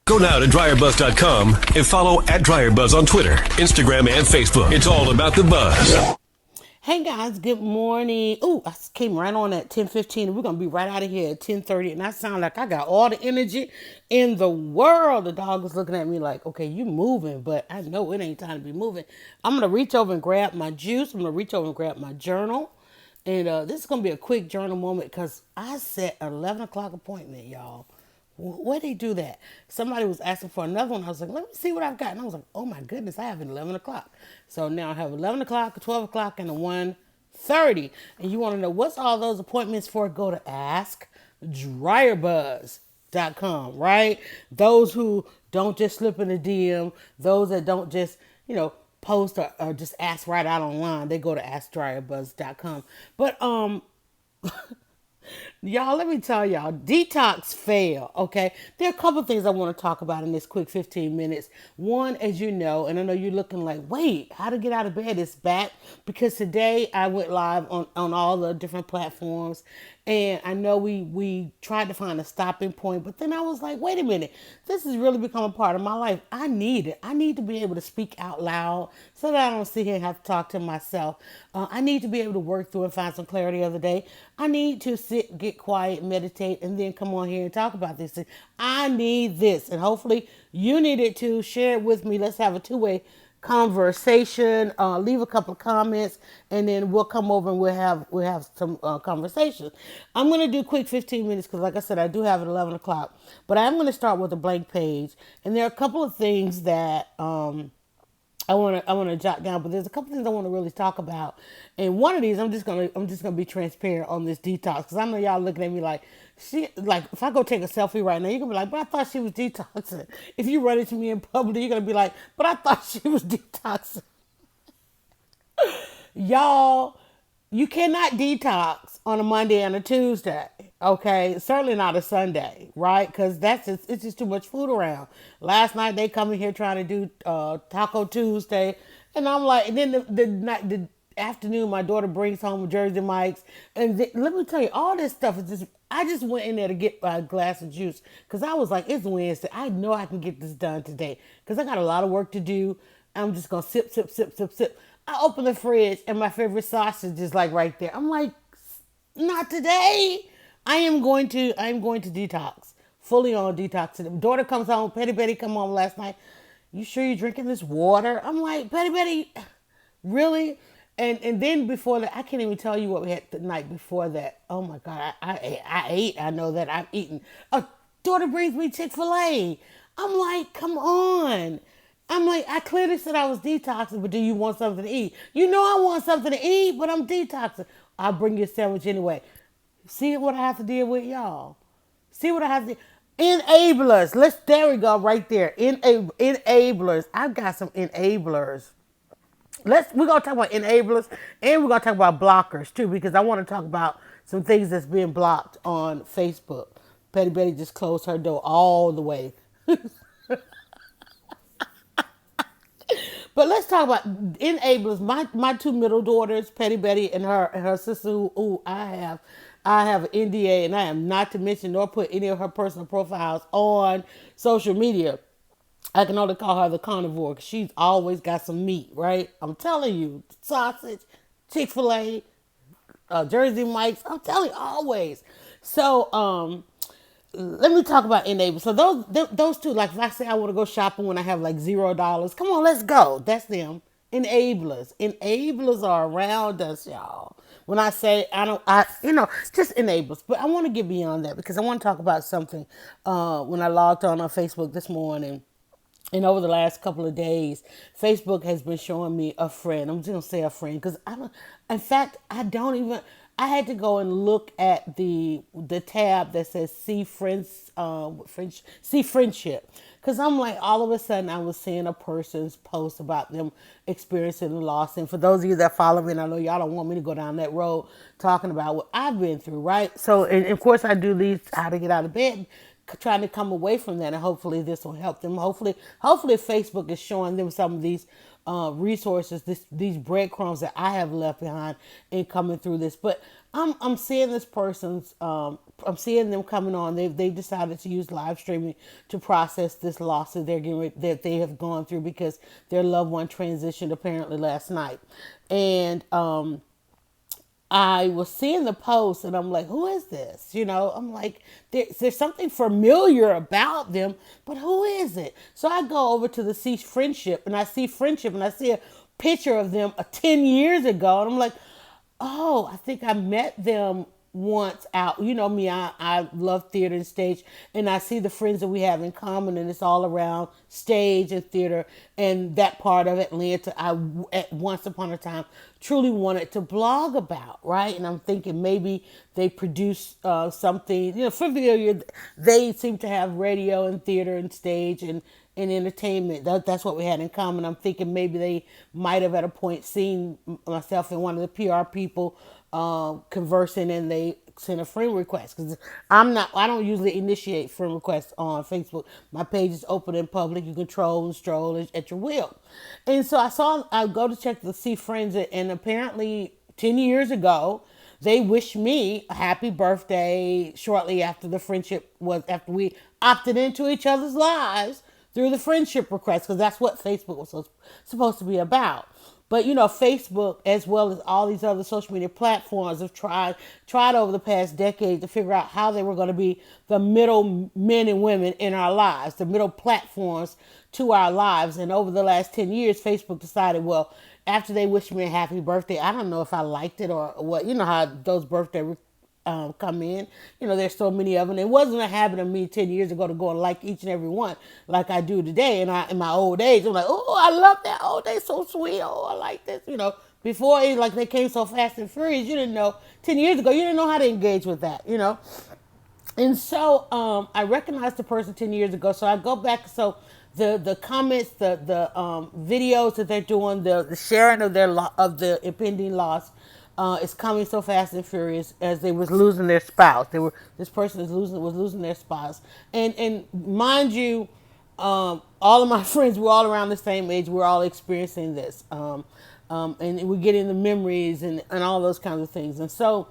Go now to DryerBuzz.com and follow at DryerBuzz on Twitter, Instagram, and Facebook. It's all about the buzz. Hey guys, good morning. Ooh, I came right on at 10:15 and we're gonna be right out of here at 10:30. And I sound like I got all the energy in the world. The dog is looking at me like, okay, you moving, but I know it ain't time to be moving. I'm gonna reach over and grab my juice. I'm gonna reach over and grab my journal. And this is gonna be a quick journal moment because I set an 11 o'clock appointment, y'all. Where they do that? Somebody was asking for another one. I was like, let me see what I've got. And I was like, oh my goodness, I have an 11 o'clock. So now I have 11 o'clock, a 12 o'clock, and a 1:30. And you want to know what's all those appointments for? Go to AskDryerBuzz.com, right? Those who don't just slip in the DM, those that don't just, post or just ask right out online, they go to AskDryerBuzz.com. But y'all, let me tell y'all, detox fail, okay? There are a couple things I want to talk about in this quick 15 minutes. One, as you know, and I know you're looking like, wait, how to get out of bed is back, because today I went live on all the different platforms, and I know we tried to find a stopping point, but then I was like, wait a minute, this has really become a part of my life. I need it. I need to be able to speak out loud so that I don't sit here and have to talk to myself. I need to be able to work through and find some clarity the other day. I need to sit, get quiet, meditate, and then come on here and talk about this. I need this, and hopefully you need it too. Share it with me. Let's have a two-way conversation. Leave a couple of comments, and then we'll come over and we'll have some conversation. I'm gonna do quick 15 minutes because, like I said, I do have it 11 o'clock. But I'm gonna start with a blank page, and there are a couple of things that I want to jot down, but there's a couple things I want to really talk about. And one of these, I'm just gonna be transparent on this detox because I know y'all looking at me like if I go take a selfie right now, you're gonna be like, but I thought she was detoxing. If you run into me in public, you're gonna be like, but I thought she was detoxing. Y'all, you cannot detox on a Monday and a Tuesday. Okay, certainly not a Sunday, right? Because it's just too much food around. Last night they come in here trying to do Taco Tuesday, and I'm like, and then the afternoon my daughter brings home Jersey Mike's, and let me tell you, all this stuff is just. I just went in there to get a glass of juice because I was like, it's Wednesday. I know I can get this done today because I got a lot of work to do. I'm just gonna sip, sip, sip, sip, sip. I open the fridge and my favorite sausage is like right there. I'm like, not today. I am going to detox. Fully on detox. And the daughter comes home, Petty Betty come home last night. You sure you're drinking this water? I'm like, Petty Betty, really? And then before that, I can't even tell you what we had the night before that. Oh my God, I ate. I know that I've eaten. A daughter brings me Chick-fil-A. I'm like, come on. I'm like, I clearly said I was detoxing, but do you want something to eat? You know I want something to eat, but I'm detoxing. I'll bring you a sandwich anyway. See what I have to deal with, y'all. See what I have to. Enablers. There we go, right there. Enablers. I've got some enablers. We're gonna talk about enablers, and we're gonna talk about blockers too, because I want to talk about some things that's being blocked on Facebook. Petty Betty just closed her door all the way. But let's talk about enablers. My two middle daughters, Petty Betty and her sister, who I have an NDA, and I am not to mention nor put any of her personal profiles on social media. I can only call her the carnivore because she's always got some meat, right? I'm telling you, sausage, Chick-fil-A, Jersey Mike's. I'm telling you, always. So, let me talk about enablers. So those two, like if I say I want to go shopping when I have like $0, come on, let's go. That's them. Enablers are around us, y'all. When I say just enablers. But I want to get beyond that because I want to talk about something. When I logged on Facebook this morning, and over the last couple of days, Facebook has been showing me a friend. I'm just gonna say a friend because I don't. In fact, I don't even. I had to go and look at the tab that says "See Friends," see friendship, because I'm like, all of a sudden I was seeing a person's post about them experiencing the loss. And for those of you that follow me, and I know y'all don't want me to go down that road talking about what I've been through, right? So, and of course, I do these how to get out of bed trying to come away from that, and hopefully this will help them. Hopefully Facebook is showing them some of these resources, these breadcrumbs that I have left behind in coming through this. But I'm seeing this person's I'm seeing them coming on. They've decided to use live streaming to process this loss that that they have gone through because their loved one transitioned apparently last night, and I was seeing the post and I'm like, who is this? I'm like, there's something familiar about them, but who is it? So I go over to the See Friendship and I see a picture of them 10 years ago. And I'm like, oh, I think I met them once out. You know me, I love theater and stage, and I see the friends that we have in common, and it's all around stage and theater and that part of Atlanta I at once upon a time truly wanted to blog about, right? And I'm thinking maybe they produce something, familiar. They seem to have radio and theater and stage and entertainment. That's what we had in common. I'm thinking maybe they might have at a point seen myself and one of the PR people conversing, and they sent a friend request because I don't usually initiate friend requests on Facebook. My page is open in public. You can troll and stroll at your will. And so I go to check to see friends, and apparently 10 years ago, they wished me a happy birthday shortly after after we opted into each other's lives through the friendship request, because that's what Facebook was supposed to be about. But Facebook, as well as all these other social media platforms, have tried over the past decade to figure out how they were going to be the middle men and women in our lives, the middle platforms to our lives. And over the last 10 years, Facebook decided, well, after they wished me a happy birthday, I don't know if I liked it or what. You know how those birthday come in. There's so many of them. It wasn't a habit of me 10 years ago to go and like each and every one like I do today. And in my old age, I'm like, oh, I love that. Oh, they're so sweet. Oh, I like this. Before they came so fast and furious, you didn't know. 10 years ago, you didn't know how to engage with that, And so I recognized the person 10 years ago. So I go back. So the comments, the videos that they're doing, the sharing of of the impending loss, is coming so fast and furious as they was losing their spouse. This person was losing their spouse, and mind you, all of my friends were all around the same age. We're all experiencing this, and we're getting the memories and all those kinds of things. And so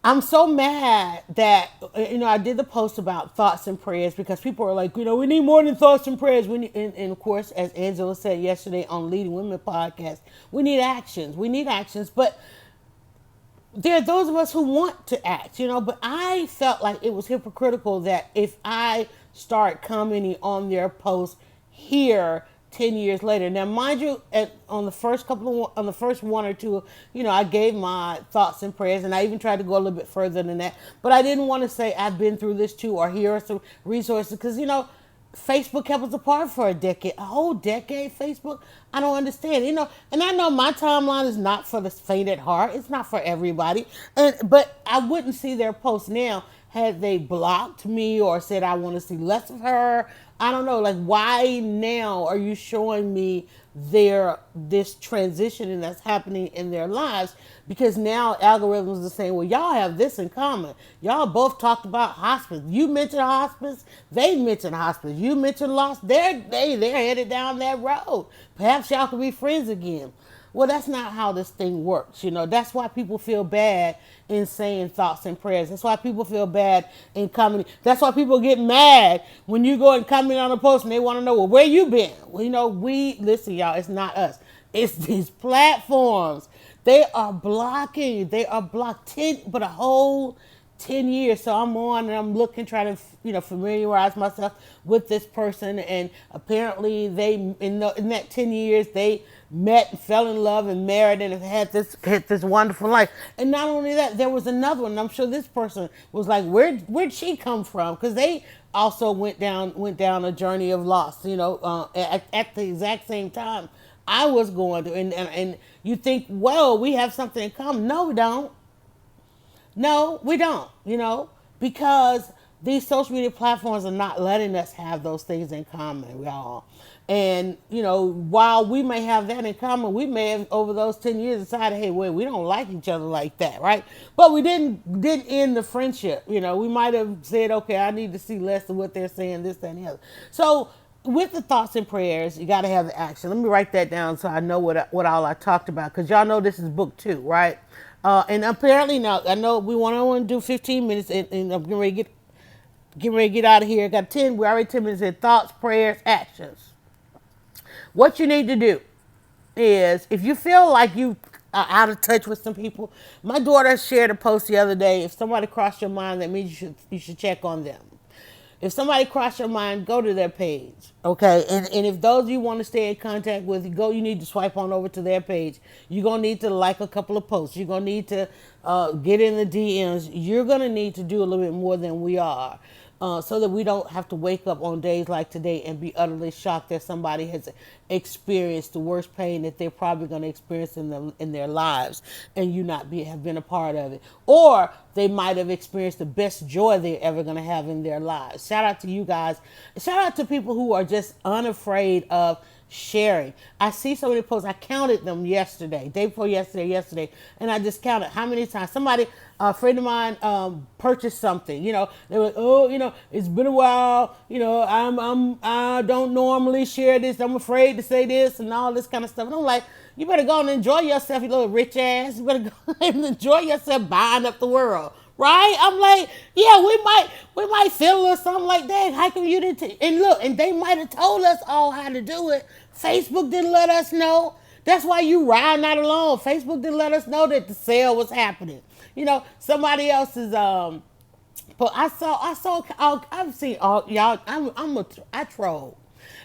I'm so mad that, I did the post about thoughts and prayers because people are like, we need more than thoughts and prayers. And of course, as Angela said yesterday on Leading Women podcast, we need actions. We need actions. But there are those of us who want to act, but I felt like it was hypocritical that if I start commenting on their posts here 10 years later. Now, mind you, on the first one or two, I gave my thoughts and prayers, and I even tried to go a little bit further than that. But I didn't want to say I've been through this too, or here are some resources, because, Facebook kept us apart for a whole decade, Facebook. I don't understand, and I know my timeline is not for the faint at heart. It's not for everybody. But I wouldn't see their posts now had they blocked me or said I want to see less of her. I don't know, why now are you showing me this transition that's happening in their lives? Because now algorithms are saying, well, y'all have this in common. Y'all both talked about hospice. You mentioned hospice. They mentioned hospice. You mentioned loss. They're headed down that road. Perhaps y'all could be friends again. Well, that's not how this thing works. That's why people feel bad in saying thoughts and prayers. That's why people feel bad in commenting. That's why people get mad when you go and comment on a post and they want to know, well, where you been? Well, listen, y'all, it's not us. It's these platforms. They are blocking. They are blocked but a whole 10 years. So I'm on and I'm looking, trying to, familiarize myself with this person. And apparently in that 10 years, they met, fell in love, and married, and have had this wonderful life. And not only that, there was another one. I'm sure this person was like, where'd she come from? Because they also went down a journey of loss, at the exact same time I was going to. And you think, well, we have something in common. No, we don't. No, we don't, because these social media platforms are not letting us have those things in common, y'all. And while we may have that in common, we may have over those 10 years decided, hey, wait, we don't like each other like that, right? But we didn't end the friendship. We might have said, okay, I need to see less of what they're saying, this, that, and the other. So with the thoughts and prayers, you got to have the action. Let me write that down so I know what all I talked about, because y'all know this is book 2, right? And apparently now I know we want to do 15 minutes, and I'm getting ready to get out of here. Got 10. We're already 10 minutes in thoughts, prayers, actions. What you need to do is, if you feel like you are out of touch with some people, my daughter shared a post the other day. If somebody crossed your mind, that means you should check on them. If somebody crossed your mind, go to their page, okay? And if those you want to stay in contact with, you need to swipe on over to their page. You're going to need to like a couple of posts. You're going to need to get in the DMs. You're going to need to do a little bit more than we are. So that we don't have to wake up on days like today and be utterly shocked that somebody has experienced the worst pain that they're probably going to experience in their lives, and you have been a part of it. Or they might have experienced the best joy they're ever going to have in their lives. Shout out to you guys. Shout out to people who are just unafraid of sharing. I see so many posts. I counted them yesterday, day before yesterday, and I just counted how many times a friend of mine purchased something. They were like, oh, it's been a while. I don't normally share this. I'm afraid to say this and all this kind of stuff. And I'm like, you better go and enjoy yourself, you little rich ass. You better go and enjoy yourself buying up the world. Right? I'm like, yeah, we might feel a little something like that. How come you didn't? And look, and they might have told us all how to do it. Facebook didn't let us know. That's why you ride not alone. Facebook didn't let us know that the sale was happening. Somebody else's but I've seen all y'all. I troll,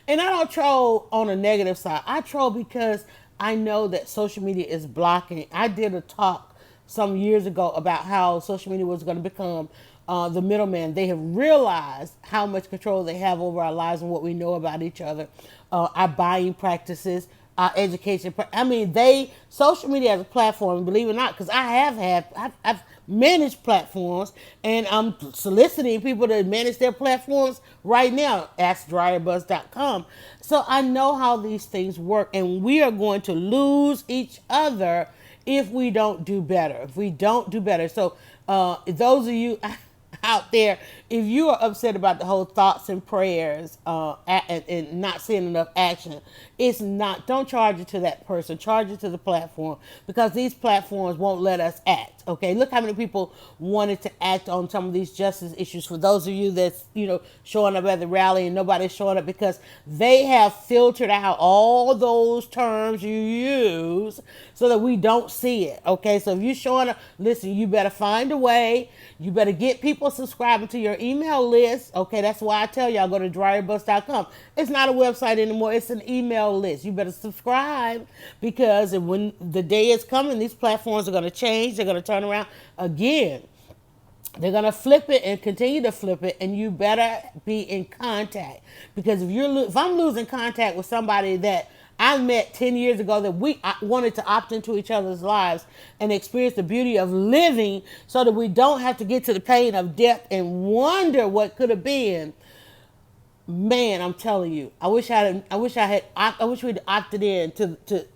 and I don't troll on a negative side. I troll because I know that social media is blocking. I did a talk some years ago about how social media was going to become the middleman. They have realized how much control they have over our lives and what we know about each other, our buying practices, our education. Social media as a platform, believe it or not, because I've managed platforms, and I'm soliciting people to manage their platforms right now. Ask DryerBuzz.com. So I know how these things work, and we are going to lose each other if we don't do better. So those of you out there, if you are upset about the whole thoughts and prayers and not seeing enough action, don't charge it to that person. Charge it to the platform, because these platforms won't let us act. Okay, look how many people wanted to act on some of these justice issues. For those of you that's showing up at the rally and nobody's showing up, because they have filtered out all those terms you use so that we don't see it. Okay, so if you're showing up, listen, you better find a way. You better get people subscribing to your email list. Okay, that's why I tell y'all, go to DryerBuzz.com. It's not a website anymore. It's an email list. You better subscribe, because when the day is coming, these platforms are going to change. They're going to turn around again. They're going to flip it and continue to flip it, and you better be in contact. Because if I'm losing contact with somebody that I met 10 years ago, that I wanted to opt into each other's lives and experience the beauty of living, so that we don't have to get to the pain of death and wonder what could have been. Man, I'm telling you, I wish we'd opted in to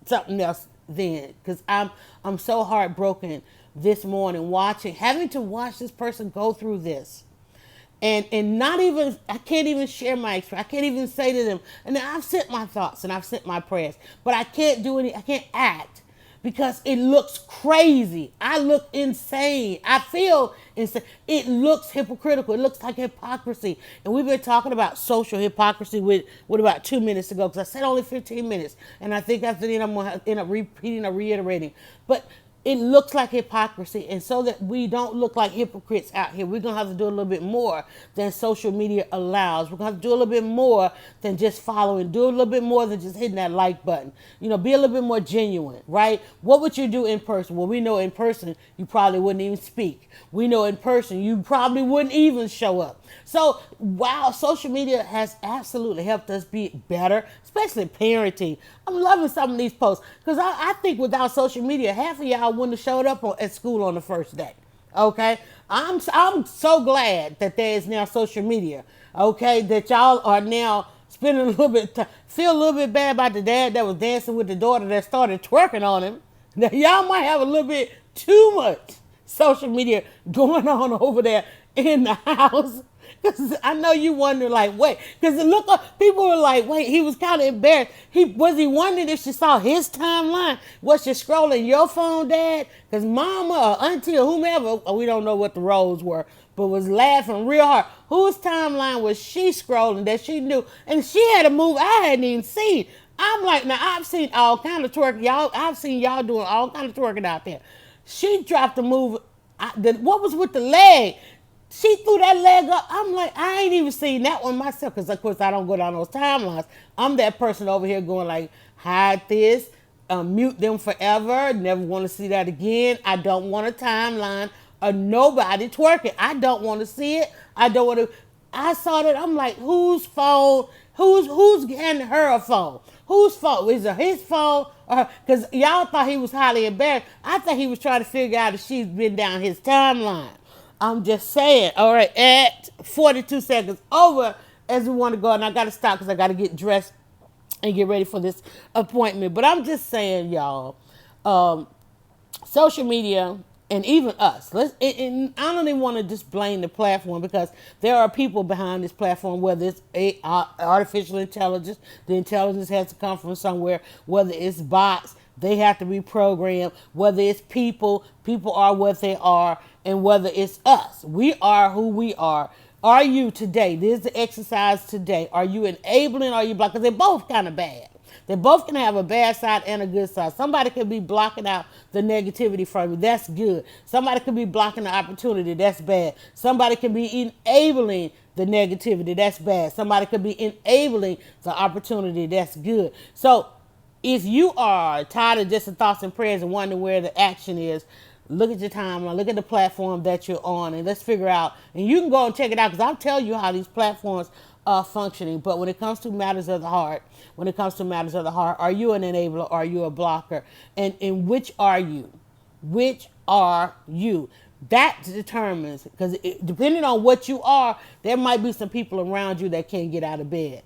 something else then, because I'm so heartbroken this morning having to watch this person go through this. And not even, I can't even share my experience. I can't even say to them, and I've sent my thoughts and I've sent my prayers, but I can't act, because it looks crazy. I look insane. I feel insane. It looks hypocritical. It looks like hypocrisy. And we've been talking about social hypocrisy with about 2 minutes ago, because I said only 15 minutes. And I think after that I'm going to end up repeating or reiterating. But it looks like hypocrisy, and so that we don't look like hypocrites out here, we're going to have to do a little bit more than social media allows. We're going to have to do a little bit more than just following, do a little bit more than just hitting that like button. Be a little bit more genuine, right? What would you do in person? Well, we know in person you probably wouldn't even speak. We know in person you probably wouldn't even show up. So while social media has absolutely helped us be better, especially parenting, I'm loving some of these posts, because I think without social media, half of y'all wouldn't have showed up at school on the first day. Okay, I'm so glad that there is now social media. Okay, that y'all are now spending a little bit feel a little bit bad about the dad that was dancing with the daughter that started twerking on him. Now y'all might have a little bit too much social media going on over there in the house. Cause I know you wonder, like, wait, because look, people were like, wait, he was kind of embarrassed. He wondering if she saw his timeline? Was she scrolling your phone, Dad? Because Mama or Auntie or whomever, we don't know what the roles were, but was laughing real hard. Whose timeline was she scrolling that she knew? And she had a move I hadn't even seen. I'm like, now I've seen all kind of twerk, y'all. I've seen y'all doing all kind of twerking out there. She dropped a move. What was with the leg? She threw that leg up. I'm like, I ain't even seen that one myself because, of course, I don't go down those timelines. I'm that person over here going like, hide this, mute them forever, never want to see that again. I don't want a timeline of nobody twerking. I don't want to see it. I don't want to. I saw that. I'm like, whose phone? Who's handing her a phone? Whose phone? Is it his phone? Because y'all thought he was highly embarrassed. I think he was trying to figure out if she's been down his timeline. I'm just saying. All right, at 42 seconds over as we want to go, and I got to stop because I got to get dressed and get ready for this appointment. But I'm just saying, y'all, social media and even us. And I don't even want to just blame the platform because there are people behind this platform. Whether it's artificial intelligence, the intelligence has to come from somewhere. Whether it's bots, they have to be programmed. Whether it's people are what they are. And whether it's us, we are who we are. Are you today? This is the exercise today. Are you enabling? Are you blocking? Because they're both kind of bad. They both can have a bad side and a good side. Somebody could be blocking out the negativity from you. That's good. Somebody could be blocking the opportunity. That's bad. Somebody could be enabling the negativity. That's bad. Somebody could be enabling the opportunity. That's good. So if you are tired of just the thoughts and prayers and wondering where the action is, look at your timeline, look at the platform that you're on, and let's figure out. And you can go and check it out because I'll tell you how these platforms are functioning. But when it comes to matters of the heart, are you an enabler? Are you a blocker? And which are you? Which are you? That determines, because depending on what you are, there might be some people around you that can't get out of bed.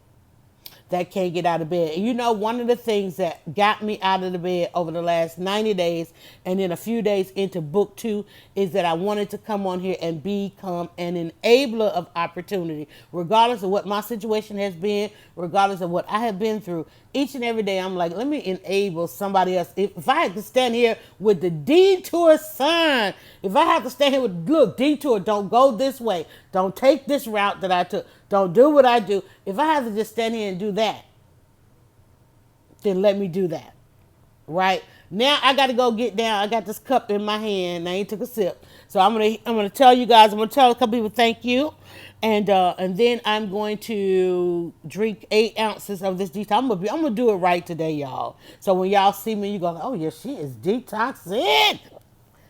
And you know, one of the things that got me out of the bed over the last 90 days and then a few days into book 2 is that I wanted to come on here and become an enabler of opportunity. Regardless of what my situation has been, regardless of what I have been through, each and every day I'm like, let me enable somebody else. If I had to stand here with the detour sign, if I have to stand here with, look, detour, don't go this way. Don't take this route that I took. Don't do what I do. If I have to just stand here and do that, then let me do that. Right? Now I got to go get down. I got this cup in my hand. I ain't took a sip. So I'm gonna tell you guys. I'm gonna tell a couple people thank you, and then I'm going to drink 8 ounces of this detox. I'm gonna do it right today, y'all. So when y'all see me, you go, oh yeah, she is detoxing.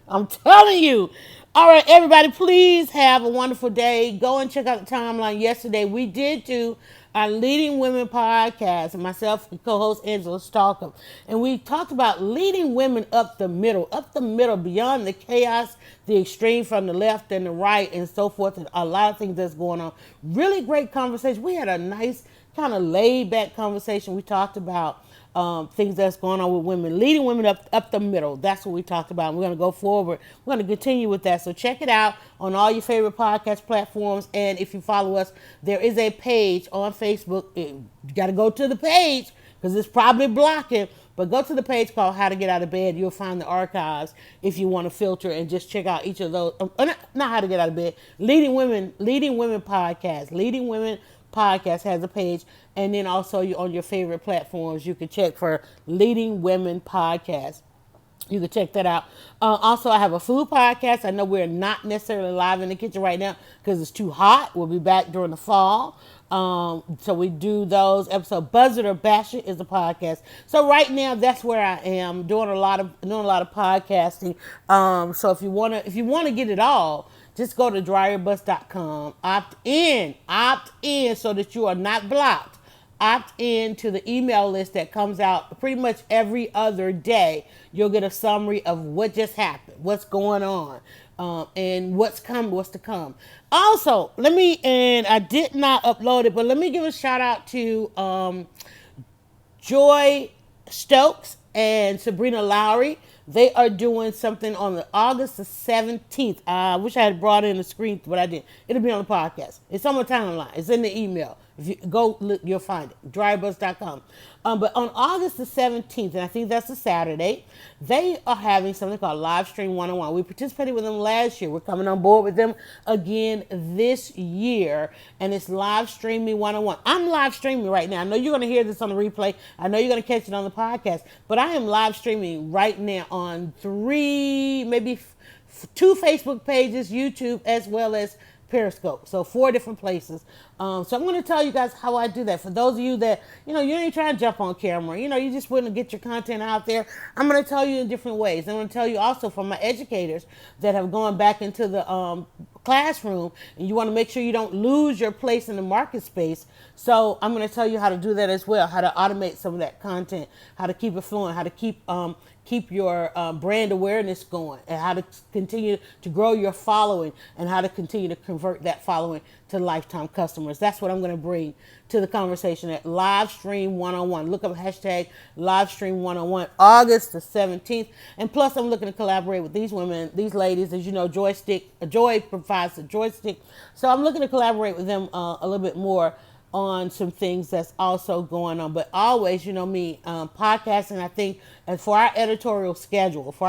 I'm telling you. All right, everybody, please have a wonderful day. Go and check out the timeline. Yesterday, we did do our Leading Women podcast, and myself and co-host Angela Stalker. And we talked about leading women up the middle, beyond the chaos, the extreme from the left and the right, and so forth, and a lot of things that's going on. Really great conversation. We had a nice kind of laid-back conversation. We talked about things that's going on with women, leading women up the middle. That's what we talked about. We're going to go forward. We're going to continue with that. So check it out on all your favorite podcast platforms. And if you follow us, there is a page on Facebook. You got to go to the page because it's probably blocking. But go to the page called How to Get Out of Bed. You'll find the archives if you want to filter and just check out each of those. Not How to Get Out of Bed. Leading Women podcast. Leading Women podcast has a page, and then also you on your favorite platforms you can check for Leading Women podcast. You can check that out. Also, I have a food podcast. I know we're not necessarily live in the kitchen right now because it's too hot. We'll be back during the fall. So we do those episodes. Buzz It or Bash It is a podcast. So right now that's where I am doing a lot of podcasting. So if you wanna get it all, just go to DryerBuzz.com. Opt in so that you are not blocked. Opt in to the email list that comes out pretty much every other day. You'll get a summary of what just happened, what's going on. and what's to come. Also, I did not upload it, but let me give a shout out to Joy Stokes and Sabrina Lowry. They are doing something on the August the 17th. I wish I had brought in the screen, but I didn't. It'll be on the podcast. It's on my timeline. It's in the email. If you go look, you'll find it. DryerBuzz.com. But on August the 17th, and I think that's a Saturday, they are having something called Live Stream 101. We participated with them last year. We're coming on board with them again this year, and it's Live Streaming 101. I'm live streaming right now. I know you're going to hear this on the replay. I know you're going to catch it on the podcast, but I am live streaming right now on 3, maybe 2 Facebook pages, YouTube, as well as Periscope. So 4 different places. So I'm going to tell you guys how I do that. For those of you that, you ain't trying to jump on camera, you just want to get your content out there. I'm going to tell you in different ways. I'm going to tell you also from my educators that have gone back into the classroom, and you want to make sure you don't lose your place in the market space. So I'm going to tell you how to do that as well, how to automate some of that content, how to keep it flowing, how to keep your brand awareness going, and how to continue to grow your following, and how to continue to convert that following to lifetime customers. That's what I'm going to bring to the conversation at Livestream 101. Look up hashtag Livestream 101, August the 17th. And plus, I'm looking to collaborate with these women, these ladies. As you know, Joy provides the joystick. So I'm looking to collaborate with them a little bit more on some things that's also going on. But always, me, podcasting, I think, and for our editorial schedule for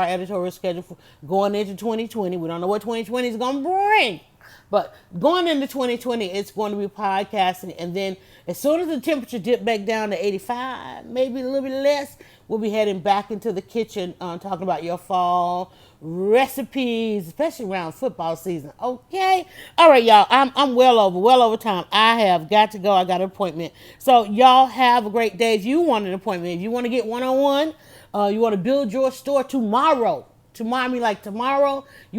going into 2020, we don't know what 2020 is going to bring. But going into 2020, it's going to be podcasting. And then as soon as the temperature dips back down to 85, maybe a little bit less, we'll be heading back into the kitchen talking about your fall recipes, especially around football season. Okay? All right, y'all. I'm well over time. I have got to go. I got an appointment. So y'all have a great day. If you want an appointment, if you want to get one-on-one, you want to build your store tomorrow, you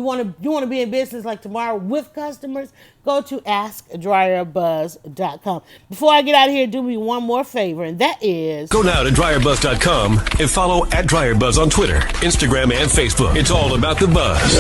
want to be in business like tomorrow with customers, go to AskDryerBuzz.com. Before I get out of here, do me one more favor, and that is go now to DryerBuzz.com and follow @DryerBuzz on Twitter, Instagram, and Facebook. It's all about the buzz.